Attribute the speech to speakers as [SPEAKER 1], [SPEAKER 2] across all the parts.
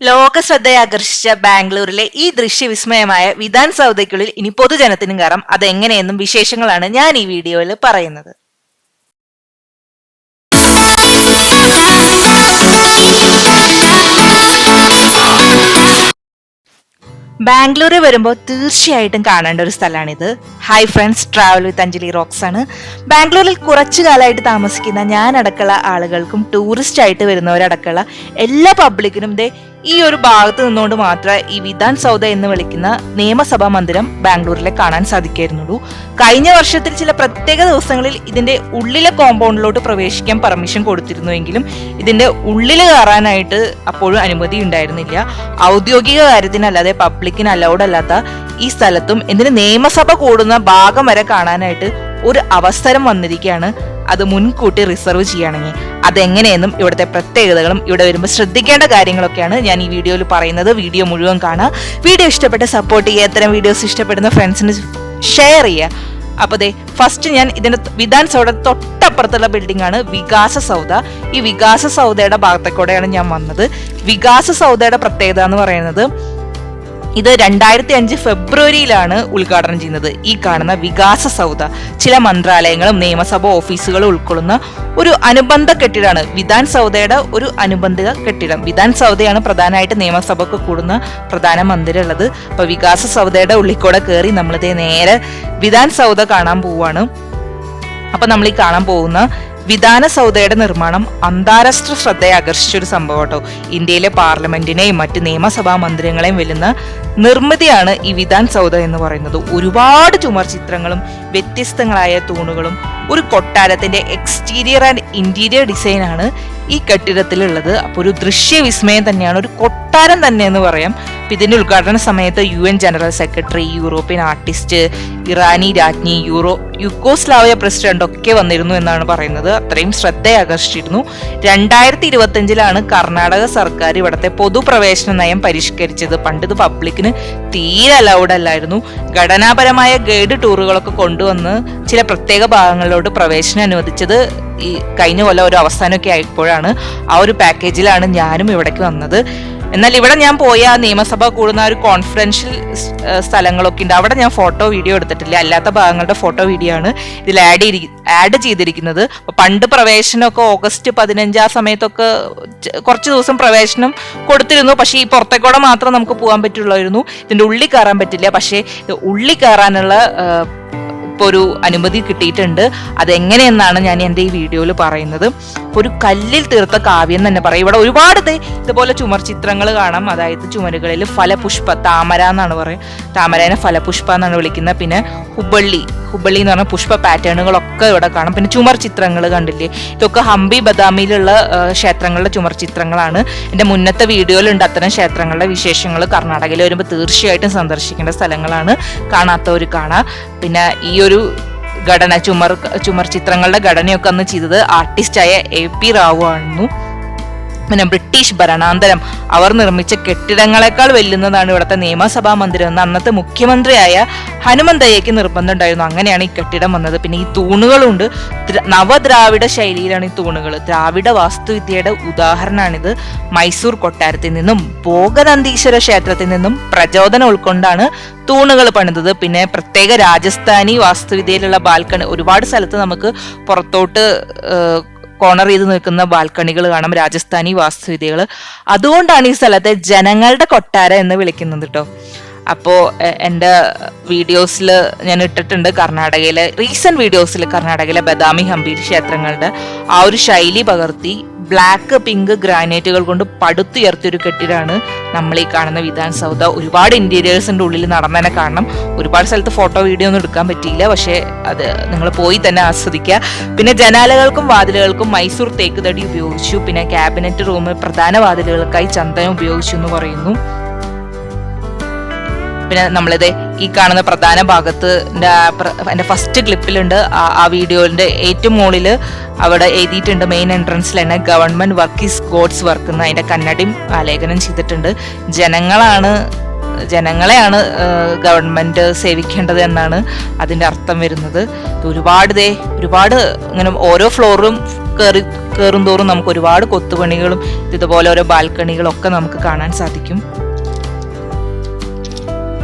[SPEAKER 1] ലോക ശ്രദ്ധയെ ആകർഷിച്ച ബാംഗ്ലൂരിലെ ഈ ദൃശ്യവിസ്മയമായ വിധാൻ സൗദയ്ക്കുള്ളിൽ ഇനി പൊതുജനത്തിനും കയറാം. അതെങ്ങനെയെന്നും വിശേഷങ്ങളാണ് ഞാൻ ഈ വീഡിയോയിൽ പറയുന്നത്. ബാംഗ്ലൂരിൽ വരുമ്പോൾ തീർച്ചയായിട്ടും കാണേണ്ട ഒരു സ്ഥലമാണിത്. Hi friends, travel with Anjali rocks ആണ്. ബാംഗ്ലൂരിൽ കുറച്ചു കാലമായിട്ട് താമസിക്കുന്ന ഞാൻ അടക്കമുള്ള ആളുകൾക്കും ടൂറിസ്റ്റ് ആയിട്ട് വരുന്നവരടക്കമുള്ള എല്ലാ പബ്ലിക്കിനും ഈ ഒരു ഭാഗത്ത് നിന്നുകൊണ്ട് മാത്രമേ ഈ വിധാൻ സൗദ എന്ന് വിളിക്കുന്ന നിയമസഭാ മന്ദിരം ബാംഗ്ലൂരിലെ കാണാൻ സാധിക്കായിരുന്നുള്ളൂ. കഴിഞ്ഞ വർഷത്തിൽ ചില പ്രത്യേക ദിവസങ്ങളിൽ ഇതിന്റെ ഉള്ളിലെ കോമ്പൗണ്ടിലോട്ട് പ്രവേശിക്കാൻ പെർമിഷൻ കൊടുത്തിരുന്നുവെങ്കിലും ഇതിന്റെ ഉള്ളിൽ കയറാനായിട്ട് അപ്പോഴും അനുമതി ഉണ്ടായിരുന്നില്ല. ഔദ്യോഗിക കാര്യത്തിനല്ലാതെ പബ്ലിക്കിന് അലൗഡ് അല്ലാത്ത ഈ സ്ഥലത്തും എന്തിന് നിയമസഭ കൂടുന്ന ഭാഗം വരെ കാണാനായിട്ട് ഒരു അവസരം വന്നിരിക്കുകയാണ്. അത് മുൻകൂട്ടി റിസർവ് ചെയ്യുകയാണെങ്കിൽ അതെങ്ങനെയെന്നും ഇവിടുത്തെ പ്രത്യേകതകളും ഇവിടെ വരുമ്പോൾ ശ്രദ്ധിക്കേണ്ട കാര്യങ്ങളൊക്കെയാണ് ഞാൻ ഈ വീഡിയോയിൽ പറയുന്നത്. വീഡിയോ മുഴുവൻ കാണുക. വീഡിയോ ഇഷ്ടപ്പെട്ട് സപ്പോർട്ട് ചെയ്യുക. ഇത്തരം വീഡിയോസ് ഇഷ്ടപ്പെടുന്ന ഫ്രണ്ട്സിന് ഷെയർ ചെയ്യുക. അപ്പോൾ ഫസ്റ്റ് ഞാൻ ഇതിന്റെ വിധാൻ സൗദ തൊട്ടപ്പുറത്തുള്ള ബിൽഡിംഗ് ആണ് വികാസ സൗദ. ഈ വികാസ സൗദയുടെ ഭാഗത്തേക്കൂടെയാണ് ഞാൻ വന്നത്. വികാസ സൗദയുടെ പ്രത്യേകത എന്ന് പറയുന്നത് ഇത് 2005 ഫെബ്രുവരിയിലാണ് ഉദ്ഘാടനം ചെയ്യുന്നത്. ഈ കാണുന്ന വികാസ സൗദ ചില മന്ത്രാലയങ്ങളും നിയമസഭാ ഓഫീസുകളും ഉൾക്കൊള്ളുന്ന ഒരു അനുബന്ധ കെട്ടിടമാണ്. വിധാൻ സൗദയുടെ ഒരു അനുബന്ധ കെട്ടിടം. വിധാൻ സൗദയാണ് പ്രധാനമായിട്ട് നിയമസഭയ്ക്ക് കൂടുന്ന പ്രധാന മന്ദിരം ഉള്ളത്. അപ്പൊ വികാസ സൗദയുടെ ഉള്ളിക്കൂടെ കയറി നമ്മളിതേ നേരെ വിധാൻ സൗദ കാണാൻ പോവാണ്. അപ്പൊ നമ്മൾ ഈ കാണാൻ പോകുന്ന വിധാന സൗദയുടെ നിർമ്മാണം അന്താരാഷ്ട്ര ശ്രദ്ധയെ ആകർഷിച്ച ഒരു സംഭവം കേട്ടോ. ഇന്ത്യയിലെ പാർലമെന്റിനെയും മറ്റ് നിയമസഭാ മന്ദിരങ്ങളെയും വെല്ലുന്ന നിർമ്മിതിയാണ് ഈ വിധാൻ സൗദ എന്ന് പറയുന്നത്. ഒരുപാട് ചുമർ ചിത്രങ്ങളും വ്യത്യസ്തങ്ങളായ തൂണുകളും ഒരു കൊട്ടാരത്തിന്റെ എക്സ്റ്റീരിയർ ആൻഡ് ഇന്റീരിയർ ഡിസൈൻ ആണ് ഈ കെട്ടിടത്തിലുള്ളത്. അപ്പോൾ ഒരു ദൃശ്യവിസ്മയം തന്നെയാണ്, ഒരു കൊട്ടാരം തന്നെ എന്ന് പറയാം. ഇതിന്റെ ഉദ്ഘാടന സമയത്ത് UN general secretary, European artist, Irani രാജ്ഞി, യുഗോസ്ലാവിയ പ്രസിഡന്റ് ഒക്കെ വന്നിരുന്നു എന്നാണ് പറയുന്നത്. അത്രയും ശ്രദ്ധയെ ആകർഷിച്ചിരുന്നു. 2025 കർണാടക സർക്കാർ ഇവിടുത്തെ പൊതുപ്രവേശന നയം പരിഷ്കരിച്ചത്. പണ്ട് ഇത് പബ്ലിക്കിന് തീരെ അലൗഡ് അല്ലായിരുന്നു. ഘടനാപരമായ ഗൈഡ് ടൂറുകളൊക്കെ കൊണ്ടുവന്ന് ചില പ്രത്യേക ഭാഗങ്ങളിലോട്ട് പ്രവേശനം അനുവദിച്ചത് ഈ കഴിഞ്ഞ കൊല്ലം ഒരു അവസാനമൊക്കെ ആയപ്പോഴാണ്. ആ ഒരു പാക്കേജിലാണ് ഞാനും ഇവിടേക്ക് വന്നത്. എന്നാൽ ഇവിടെ ഞാൻ പോയ നിയമസഭ കൂടുന്ന ഒരു കോൺഫറൻഷ്യൽ സ്ഥലങ്ങളൊക്കെ ഉണ്ട്. അവിടെ ഞാൻ ഫോട്ടോ വീഡിയോ എടുത്തിട്ടില്ല. അല്ലാത്ത ഭാഗങ്ങളുടെ ഫോട്ടോ വീഡിയോ ആണ് ഇതിൽ ആഡ് ചെയ്തിരിക്കുന്നത്. പണ്ട് പ്രവേശനമൊക്കെ ഓഗസ്റ്റ് 15 ആ സമയത്തൊക്കെ കുറച്ച് ദിവസം പ്രവേശനം കൊടുത്തിരുന്നു. പക്ഷേ ഈ പുറത്തേക്കൂടെ മാത്രം നമുക്ക് പോകാൻ പറ്റുള്ളായിരുന്നു. ഇതിന്റെ ഉള്ളിൽ കയറാൻ പറ്റില്ല. പക്ഷേ ഉള്ളിൽ കയറാനുള്ള ഒരു അനുമതി കിട്ടിയിട്ടുണ്ട്. അതെങ്ങനെയെന്നാണ് ഞാൻ എൻ്റെ ഈ വീഡിയോയിൽ പറയുന്നത്. ഒരു കല്ലിൽ തീർത്ത കാവ്യം തന്നെ പറയും. ഇവിടെ ഒരുപാട് ഇതുപോലെ ചുമർ ചിത്രങ്ങൾ കാണാം. അതായത് ചുമരുകളിൽ ഫലപുഷ്പ, താമര എന്നാണ് പറയുക. താമരേനെ ഫലപുഷ്പ എന്നാണ് വിളിക്കുന്നത്. പിന്നെ ഹുബള്ളി എന്ന് പറഞ്ഞ പുഷ്പ പാറ്റേണുകളൊക്കെ ഇവിടെ കാണാം. പിന്നെ ചുമർ ചിത്രങ്ങൾ കണ്ടില്ലേ, ഇതൊക്കെ ഹംപി ബദാമിയിലുള്ള ക്ഷേത്രങ്ങളുടെ ചുമർ ചിത്രങ്ങളാണ്. എൻ്റെ മുന്നത്തെ വീഡിയോയിലുണ്ട് അത്തരം ക്ഷേത്രങ്ങളുടെ വിശേഷങ്ങൾ. കർണാടകയിൽ വരുമ്പോൾ തീർച്ചയായിട്ടും സന്ദർശിക്കേണ്ട സ്ഥലങ്ങളാണ്. കാണാത്തവർ കാണാം. പിന്നെ ഈ ഒരു ഘടന ചുമർ ചിത്രങ്ങളുടെ ഘടനയൊക്കെ അന്ന് ചെയ്തത് ആർട്ടിസ്റ്റായ AP റാവു ആയിരുന്നു. പിന്നെ ബ്രിട്ടീഷ് ഭരണാന്തരം അവർ നിർമ്മിച്ച കെട്ടിടങ്ങളെക്കാൾ വെല്ലുന്നതാണ് ഇവിടുത്തെ നിയമസഭാ മന്ദിരം എന്ന് അന്നത്തെ മുഖ്യമന്ത്രിയായ ഹനുമന്തയ്യക്ക് നിർബന്ധം ഉണ്ടായിരുന്നു. അങ്ങനെയാണ് ഈ കെട്ടിടം വന്നത്. പിന്നെ ഈ തൂണുകളുണ്ട്. നവദ്രാവിഡ ശൈലിയിലാണ് ഈ തൂണുകൾ. ദ്രാവിഡ വാസ്തുവിദ്യയുടെ ഉദാഹരണമാണിത്. മൈസൂർ കൊട്ടാരത്തിൽ നിന്നും ഭോഗനന്ദീശ്വര ക്ഷേത്രത്തിൽ നിന്നും പ്രചോദനം ഉൾക്കൊണ്ടാണ് തൂണുകൾ പണിതത്. പിന്നെ പ്രത്യേക രാജസ്ഥാനി വാസ്തുവിദ്യയിലുള്ള ബാൽക്കണി ഒരുപാട് സ്ഥലത്ത് നമുക്ക് പുറത്തോട്ട് കോർണർ ചെയ്ത് നിൽക്കുന്ന ബാൽക്കണികൾ കാണാം, രാജസ്ഥാനി വാസ്തുവിദ്യകൾ. അതുകൊണ്ടാണ് ഈ സ്ഥലത്തെ ജനങ്ങളുടെ കൊട്ടാരം എന്ന് വിളിക്കുന്നത് കേട്ടോ. അപ്പോൾ എൻ്റെ വീഡിയോസിൽ ഞാൻ ഇട്ടിട്ടുണ്ട് കർണാടകയിലെ റീസെന്റ് വീഡിയോസിൽ കർണാടകയിലെ ബദാമി ഹംപി ക്ഷേത്രങ്ങളുടെ ആ ഒരു ശൈലി പകർത്തി ബ്ലാക്ക് പിങ്ക് ഗ്രാനൈറ്റുകൾ കൊണ്ട് പടുത്തുയർത്തിയൊരു കെട്ടിടമാണ് നമ്മൾ ഈ കാണുന്ന വിധാൻ സൗദ. ഒരുപാട് ഇന്റീരിയേഴ്സിന്റെ ഉള്ളിൽ നടന്നതിനെ കാണണം. ഒരുപാട് സ്ഥലത്ത് ഫോട്ടോ വീഡിയോ ഒന്നും എടുക്കാൻ പറ്റിയില്ല. പക്ഷെ അത് നിങ്ങൾ പോയി തന്നെ ആസ്വദിക്കുക. പിന്നെ ജനാലകൾക്കും വാതിലുകൾക്കും മൈസൂർ തേക്ക് തടി ഉപയോഗിച്ചു. പിന്നെ ക്യാബിനറ്റ് റൂം പ്രധാന വാതിലുകൾക്കായി ചന്ദനം ഉപയോഗിച്ചു എന്ന് പറയുന്നു. പിന്നെ നമ്മളിത് ഈ കാണുന്ന പ്രധാന ഭാഗത്ത് എൻ്റെ ഫസ്റ്റ് ക്ലിപ്പിലുണ്ട്. ആ വീഡിയോന്റെ ഏറ്റവും മുകളിൽ അവിടെ എഴുതിയിട്ടുണ്ട് മെയിൻ എൻട്രൻസിൽ തന്നെ government work is God's work എന്ന് അതിന്റെ കന്നഡയും ആലേഖനം ചെയ്തിട്ടുണ്ട്. ജനങ്ങളെയാണ് ഗവൺമെന്റ് സേവിക്കേണ്ടത് എന്നാണ് അതിന്റെ അർത്ഥം വരുന്നത്. ഒരുപാട് ഇങ്ങനെ ഓരോ ഫ്ലോറും കയറും തോറും നമുക്ക് ഒരുപാട് കൊത്തുപണികളും ഇതുപോലെ ഓരോ ബാൽക്കണികളും ഒക്കെ നമുക്ക് കാണാൻ സാധിക്കും.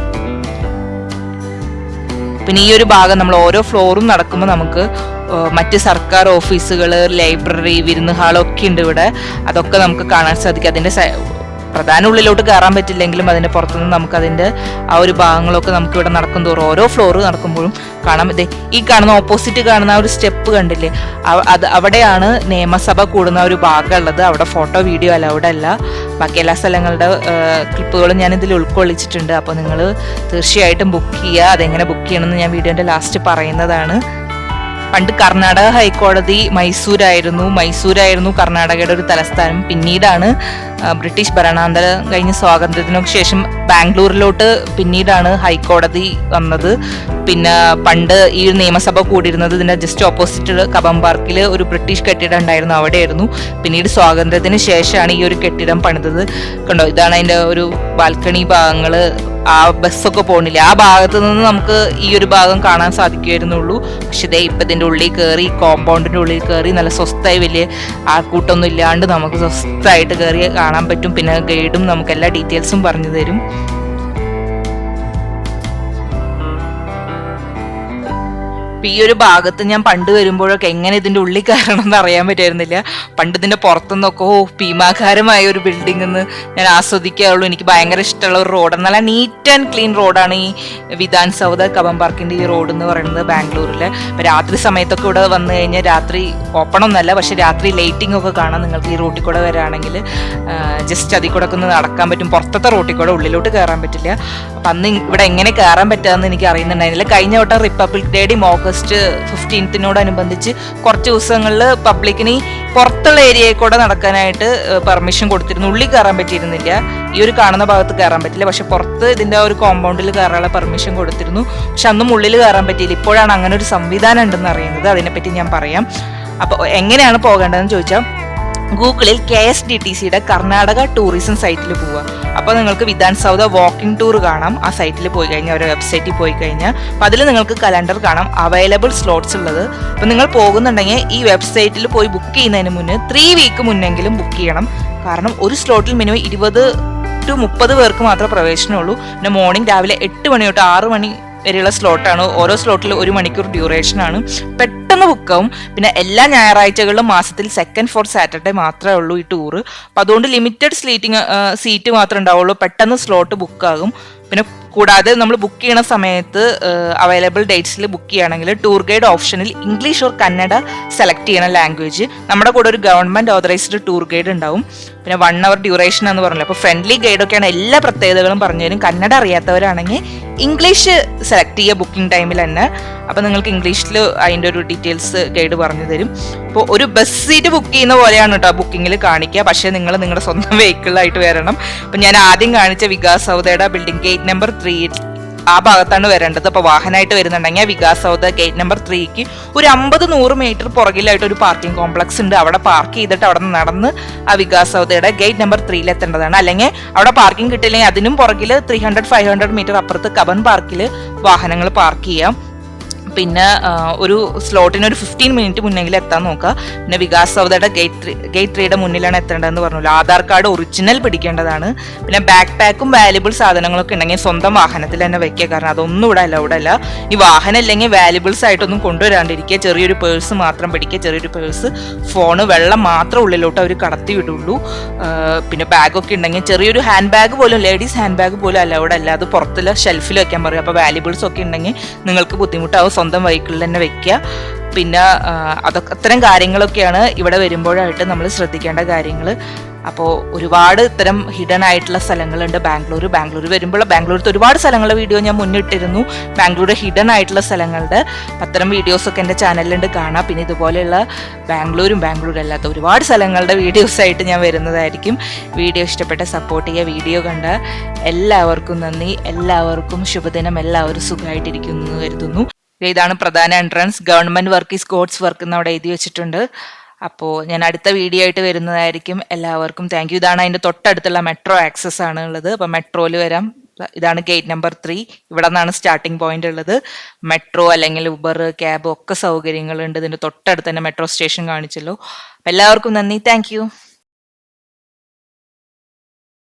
[SPEAKER 1] പിന്നെ ഈ ഒരു ഭാഗം നമ്മൾ ഓരോ ഫ്ലോറും നടക്കുമ്പോൾ നമുക്ക് മറ്റ് സർക്കാർ ഓഫീസുകൾ, ലൈബ്രറി, വിരുന്ന് ഹാളൊക്കെ ഉണ്ട് ഇവിടെ. അതൊക്കെ നമുക്ക് കാണാൻ സാധിക്കും. അതിൻ്റെ പ്രധാന ഉള്ളിലോട്ട് കയറാൻ പറ്റില്ലെങ്കിലും അതിൻ്റെ പുറത്തുനിന്ന് നമുക്ക് അതിൻ്റെ ആ ഒരു ഭാഗങ്ങളൊക്കെ നമുക്ക് ഇവിടെ നടക്കും തോറും ഓരോ ഫ്ലോർ നടക്കുമ്പോഴും കാണാം. ഈ കാണുന്ന ഓപ്പോസിറ്റ് കാണുന്ന ആ ഒരു സ്റ്റെപ്പ് കണ്ടില്ലേ, അവിടെയാണ് നിയമസഭ കൂടുന്ന ഒരു ഭാഗം ഉള്ളത്. അവിടെ ഫോട്ടോ വീഡിയോ അലൗഡ് അല്ല. ബാക്കി എല്ലാ സ്ഥലങ്ങളുടെ ക്ലിപ്പുകളും ഞാൻ ഇതിൽ ഉൾക്കൊള്ളിച്ചിട്ടുണ്ട്. അപ്പോൾ നിങ്ങൾ തീർച്ചയായിട്ടും ബുക്ക് ചെയ്യുക. അതെങ്ങനെ ബുക്ക് ചെയ്യണമെന്ന് ഞാൻ വീഡിയോൻ്റെ ലാസ്റ്റ് പറയുന്നതാണ്. പണ്ട് കർണാടക ഹൈക്കോടതി മൈസൂരായിരുന്നു കർണാടകയുടെ ഒരു തലസ്ഥാനം. പിന്നീടാണ് ബ്രിട്ടീഷ് ഭരണാന്തരം കഴിഞ്ഞ് സ്വാതന്ത്ര്യത്തിനൊക്കെ ശേഷം ബാംഗ്ലൂരിലോട്ട് പിന്നീടാണ് ഹൈക്കോടതി വന്നത്. പിന്നെ പണ്ട് ഈ ഒരു നിയമസഭ കൂടിയിരുന്നത് ഇതിന്റെ ജസ്റ്റ് ഓപ്പോസിറ്റ് കബം പാർക്കിൽ ഒരു ബ്രിട്ടീഷ് കെട്ടിടം ഉണ്ടായിരുന്നു, അവിടെയായിരുന്നു. പിന്നീട് സ്വാതന്ത്ര്യത്തിന് ശേഷമാണ് ഈ ഒരു കെട്ടിടം പണിതത്. കണ്ടോ, ഇതാണ് അതിന്റെ ഒരു ബാൽക്കണി ഭാഗങ്ങള്. ആ ബസ്സൊക്കെ പോകണില്ല, ആ ഭാഗത്ത് നിന്ന് നമുക്ക് ഈ ഒരു ഭാഗം കാണാൻ സാധിക്കുമായിരുന്നുള്ളൂ. പക്ഷെ ഇതേ ഇപ്പം ഇതിൻ്റെ ഉള്ളിൽ കയറി, കോമ്പൗണ്ടിൻ്റെ ഉള്ളിൽ കയറി നല്ല സ്വസ്ഥമായി, വലിയ ആൾക്കൂട്ടൊന്നും ഇല്ലാണ്ട് നമുക്ക് സ്വസ്ഥമായിട്ട് കയറി കാണാൻ പറ്റും. പിന്നെ ഗൈഡും നമുക്ക് എല്ലാ ഡീറ്റെയിൽസും പറഞ്ഞു തരും. ഈ ഒരു ഭാഗത്ത് ഞാൻ പണ്ട് വരുമ്പോഴൊക്കെ എങ്ങനെ ഇതിന്റെ ഉള്ളിൽ കയറണം എന്ന് അറിയാൻ പറ്റുമായിരുന്നില്ല. പണ്ട് ഇതിന്റെ പുറത്തുനിന്നൊക്കെ ഭീമാകാരമായ ഒരു ബിൽഡിംഗ് എന്ന് ഞാൻ ആസ്വദിക്കാറുള്ളൂ. എനിക്ക് ഭയങ്കര ഇഷ്ടമുള്ള ഒരു റോഡാണ്. നല്ല നീറ്റ് ആൻഡ് ക്ലീൻ റോഡാണ് ഈ വിധാൻ സൗദ കബം പാർക്കിന്റെ ഈ റോഡ് എന്ന് പറയുന്നത് ബാംഗ്ലൂരിലെ. ഇപ്പൊ രാത്രി സമയത്തൊക്കെ ഇവിടെ വന്നു കഴിഞ്ഞാൽ രാത്രി ഓപ്പൺ ഒന്നല്ല, പക്ഷെ രാത്രി ലൈറ്റിംഗ് ഒക്കെ കാണാം നിങ്ങൾക്ക്. ഈ റോട്ടിൽ കൂടെ വരാണെങ്കിൽ ജസ്റ്റ് അതിൽ കൂടെ ഒക്കെ ഒന്ന് നടക്കാൻ പറ്റും. പുറത്തത്തെ റോട്ടിൽ കൂടെ ഉള്ളിലോട്ട് കയറാൻ പറ്റില്ല. അപ്പം അന്ന് ഇവിടെ എങ്ങനെ കയറാൻ പറ്റാമെന്ന് എനിക്ക് അറിയുന്നുണ്ടായിരുന്നില്ല. കഴിഞ്ഞ വട്ടം റിപ്പബ്ലിക് ഡേയുടെയും ഓഗസ്റ്റ് 15-നോടനുബന്ധിച്ച് കുറച്ച് ദിവസങ്ങളിൽ പബ്ലിക്കിന് പുറത്തുള്ള ഏരിയയിൽ കൂടെ നടക്കാനായിട്ട് പെർമിഷൻ കൊടുത്തിരുന്നു. ഉള്ളിൽ കയറാൻ പറ്റിയിരുന്നില്ല. ഈ ഒരു കാണുന്ന ഭാഗത്ത് കയറാൻ പറ്റില്ല, പക്ഷെ പുറത്ത് ഇതിന്റെ ഒരു കോമ്പൗണ്ടിൽ കയറാനുള്ള പെർമിഷൻ കൊടുത്തിരുന്നു. പക്ഷെ അന്നും ഉള്ളിൽ കയറാൻ പറ്റിയില്ല. ഇപ്പോഴാണ് അങ്ങനെ ഒരു സംവിധാനം ഉണ്ടെന്ന് അറിയുന്നത്. അതിനെപ്പറ്റി ഞാൻ പറയാം. അപ്പോൾ എങ്ങനെയാണ് പോകേണ്ടതെന്ന് ചോദിച്ചാൽ ഗൂഗിളിൽ KSDTCയുടെ കർണാടക ടൂറിസം സൈറ്റിൽ പോവുക. അപ്പോൾ നിങ്ങൾക്ക് വിധാൻ സൗദ വാക്കിംഗ് ടൂർ കാണാം. ആ സൈറ്റിൽ പോയി കഴിഞ്ഞാൽ ഒരു വെബ്സൈറ്റിൽ പോയി കഴിഞ്ഞാൽ അപ്പോൾ അതിൽ നിങ്ങൾക്ക് കലണ്ടർ കാണാം, അവൈലബിൾ സ്ലോട്ട്സ് ഉള്ളത്. അപ്പോൾ നിങ്ങൾ പോകുന്നുണ്ടെങ്കിൽ ഈ വെബ്സൈറ്റിൽ പോയി ബുക്ക് ചെയ്യുന്നതിന് മുന്നേ 3 വീക്ക് മുന്നെങ്കിലും ബുക്ക് ചെയ്യണം. കാരണം ഒരു സ്ലോട്ടിൽ മിനിമം 20 to 30 പേർക്ക് മാത്രമേ പ്രവേശനമുള്ളൂ. പിന്നെ മോർണിംഗ് രാവിലെ 8 മണി തൊട്ട് 6 മണി വരെയുള്ള സ്ലോട്ടാണ്. ഓരോ സ്ലോട്ടിൽ 1 മണിക്കൂർ ഡ്യൂറേഷനാണ്. പെട്ടെന്ന് ബുക്കാവും. പിന്നെ എല്ലാ ഞായറാഴ്ചകളിലും മാസത്തിൽ 2nd, 4th സാറ്റർഡേ മാത്രമേ ഉള്ളൂ ഈ ടൂറ്. അപ്പം അതുകൊണ്ട് ലിമിറ്റഡ് സീറ്റ് മാത്രമേ ഉണ്ടാവുള്ളൂ. പെട്ടെന്ന് സ്ലോട്ട് ബുക്കാകും. പിന്നെ കൂടാതെ നമ്മൾ ബുക്ക് ചെയ്യണ സമയത്ത് അവൈലബിൾ ഡേറ്റ്സിൽ ബുക്ക് ചെയ്യുകയാണെങ്കിൽ ടൂർ ഗൈഡ് ഓപ്ഷനിൽ ഇംഗ്ലീഷ് ഓർ കന്നഡ സെലക്ട് ചെയ്യണം ലാംഗ്വേജ്. നമ്മുടെ കൂടെ ഒരു ഗവൺമെന്റ് ഓതറൈസ്ഡ് ടൂർ ഗൈഡ് ഉണ്ടാവും. പിന്നെ 1 hour ഡ്യൂറേഷൻ എന്ന് പറഞ്ഞല്ലോ. അപ്പോൾ ഫ്രണ്ട്ലി ഗൈഡൊക്കെയാണ് എല്ലാ പ്രത്യേകതകളും പറഞ്ഞു തരും. കന്നഡ അറിയാത്തവരാണെങ്കിൽ ഇംഗ്ലീഷ് സെലക്ട് ചെയ്യുക ബുക്കിംഗ് ടൈമിൽ തന്നെ. അപ്പോൾ നിങ്ങൾക്ക് ഇംഗ്ലീഷിൽ അതിൻ്റെ ഒരു ഡീറ്റെയിൽസ് ഗൈഡ് പറഞ്ഞു തരും. അപ്പോൾ ഒരു ബസ് സീറ്റ് ബുക്ക് ചെയ്യുന്ന പോലെയാണ് കേട്ടോ ബുക്കിങ്ങിൽ കാണിക്കുക. പക്ഷേ നിങ്ങൾ നിങ്ങളുടെ സ്വന്തം വെഹിക്കിളായിട്ട് വരണം. അപ്പം ഞാൻ ആദ്യം കാണിച്ച വികാസ് സൗദയുടെ ബിൽഡിംഗ് ഗേറ്റ് നമ്പർ 3 ആ ഭാഗത്താണ് വരേണ്ടത്. അപ്പോൾ വാഹനമായിട്ട് വരുന്നുണ്ടെങ്കിൽ വികാസ് സൗദ ഗേറ്റ് നമ്പർ 3ക്ക് ഒരു 50-100 മീറ്റർ പുറകിലായിട്ട് ഒരു പാർക്കിംഗ് കോംപ്ലക്സ് ഉണ്ട്. അവിടെ പാർക്ക് ചെയ്തിട്ട് അവിടെ നിന്ന് നടന്ന് ആ വികാസ് സൗദയുടെ ഗേറ്റ് നമ്പർ 3 എത്തേണ്ടതാണ്. അല്ലെങ്കിൽ അവിടെ പാർക്കിംഗ് കിട്ടില്ലെങ്കിൽ അതിനും പുറകിൽ 300-500 മീറ്റർ അപ്പുറത്ത് കബൻ പാർക്കിൽ വാഹനങ്ങൾ പാർക്ക് ചെയ്യാം. പിന്നെ ഒരു സ്ലോട്ടിന് ഒരു 15 മിനിറ്റ് മുന്നെങ്കിൽ എത്താൻ നോക്കുക. പിന്നെ വികാസ് സൗദയുടെ ഗേറ്റ് 3യുടെ മുന്നിലാണ് എത്തേണ്ടതെന്ന് പറഞ്ഞല്ലോ. ആധാർ കാർഡ് ഒറിജിനൽ പിടിക്കേണ്ടതാണ്. പിന്നെ ബാക്ക് പാക്കും വാല്യുബിൾ സാധനങ്ങളൊക്കെ ഉണ്ടെങ്കിൽ സ്വന്തം വാഹനത്തിൽ തന്നെ വെക്കുക. കാരണം അതൊന്നും ഇവിടെ അലൗഡ് അല്ല. ഈ വാഹനം ഇല്ലെങ്കിൽ വാല്യുബിൾസ് ആയിട്ടൊന്നും കൊണ്ടുവരാണ്ടിരിക്കുക. ചെറിയൊരു പേഴ്സ് മാത്രം പിടിക്കുക. ചെറിയൊരു പേഴ്സ്, ഫോണ്, വെള്ളം മാത്രം ഉള്ളിലോട്ട് അവർ കടത്തി വിടുള്ളൂ. പിന്നെ ബാഗൊക്കെ ഉണ്ടെങ്കിൽ ചെറിയൊരു ഹാൻഡ് ബാഗ് പോലും, ലേഡീസ് ഹാൻഡ് ബാഗ് പോലും അലൗഡ് അല്ല. അത് പുറത്തുള്ള ഷെൽഫിൽ വെക്കാൻ പറയും. അപ്പോൾ വാല്യുബിൾസ് ഒക്കെ ഉണ്ടെങ്കിൽ നിങ്ങൾക്ക് ബുദ്ധിമുട്ടാവും. സ്വന്തം വെഹിക്കിളിൽ തന്നെ വെക്കുക. പിന്നെ അതൊക്കെ അത്തരം കാര്യങ്ങളൊക്കെയാണ് ഇവിടെ വരുമ്പോഴായിട്ട് നമ്മൾ ശ്രദ്ധിക്കേണ്ട കാര്യങ്ങൾ. അപ്പോൾ ഒരുപാട് ഇത്തരം ഹിഡൻ ആയിട്ടുള്ള സ്ഥലങ്ങളുണ്ട് ബാംഗ്ലൂർ വരുമ്പോൾ. ബാംഗ്ലൂരിലത്തെ ഒരുപാട് സ്ഥലങ്ങളുടെ വീഡിയോ ഞാൻ മുന്നിട്ടിരുന്നു, ബാംഗ്ലൂർ ഹിഡൻ ആയിട്ടുള്ള സ്ഥലങ്ങളുടെ. അത്തരം വീഡിയോസൊക്കെ എൻ്റെ ചാനലിലുണ്ട്, കാണാം. പിന്നെ ഇതുപോലെയുള്ള ബാംഗ്ലൂരല്ലാത്ത ഒരുപാട് സ്ഥലങ്ങളുടെ വീഡിയോസായിട്ട് ഞാൻ വരുന്നതായിരിക്കും. വീഡിയോ ഇഷ്ടപ്പെട്ട സപ്പോർട്ട് ചെയ്യുക. വീഡിയോ കണ്ട എല്ലാവർക്കും നന്ദി. എല്ലാവർക്കും ശുഭദിനം. എല്ലാവരും സുഖമായിട്ടിരിക്കുന്നു എന്ന് കരുതുന്നു. ഇതാണ് പ്രധാന entrance. Government work is God's work എന്ന് അവിടെ എഴുതി വെച്ചിട്ടുണ്ട്. അപ്പോൾ ഞാൻ അടുത്ത വീഡിയോ ആയിട്ട് വരുന്നതായിരിക്കും. എല്ലാവർക്കും താങ്ക് യു. ഇതാണ് അതിൻ്റെ തൊട്ടടുത്തുള്ള മെട്രോ ആക്സസ് ആണ് ഉള്ളത്. അപ്പോൾ മെട്രോയിൽ വരാം. ഇതാണ് ഗേറ്റ് നമ്പർ 3. ഇവിടെ നിന്നാണ് സ്റ്റാർട്ടിംഗ് പോയിന്റ് ഉള്ളത്. മെട്രോ അല്ലെങ്കിൽ ഉബർ, ക്യാബ് ഒക്കെ സൗകര്യങ്ങളുണ്ട്. ഇതിന്റെ തൊട്ടടുത്ത് തന്നെ മെട്രോ സ്റ്റേഷൻ കാണിച്ചല്ലോ. എല്ലാവർക്കും നന്ദി. Thank you.